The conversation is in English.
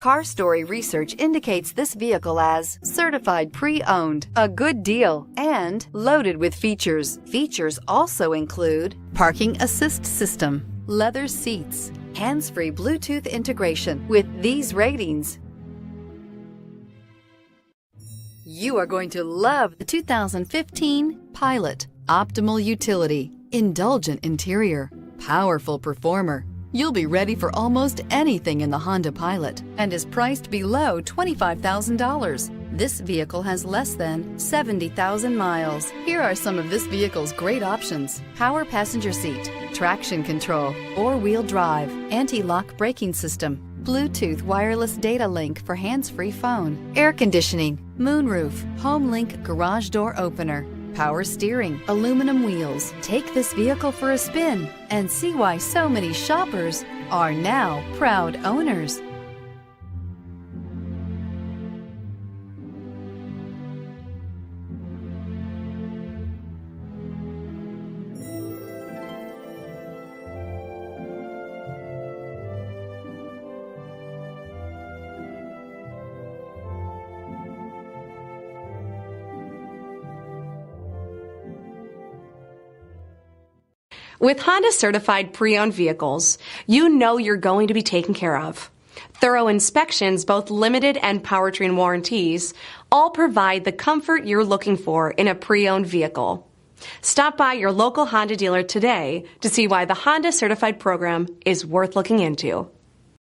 Car Story research indicates this vehicle as certified pre-owned, a good deal, and loaded with features. Features also include parking assist system, leather seats, hands-free Bluetooth integration. With these ratings, you are going to love the 2015 Pilot. Optimal utility, indulgent interior, powerful performer. You'll be ready for almost anything in the Honda Pilot and is priced below $25,000. This vehicle has less than 70,000 miles. Here are some of this vehicle's great options: power passenger seat, traction control, four-wheel drive, anti-lock braking system, Bluetooth wireless data link for hands-free phone, air conditioning, moonroof, home link garage door opener, power steering, aluminum wheels. Take this vehicle for a spin and see why so many shoppers are now proud owners. With Honda certified pre-owned vehicles, you know you're going to be taken care of. Thorough inspections, both limited and powertrain warranties, all provide the comfort you're looking for in a pre-owned vehicle. Stop by your local Honda dealer today to see why the Honda certified program is worth looking into.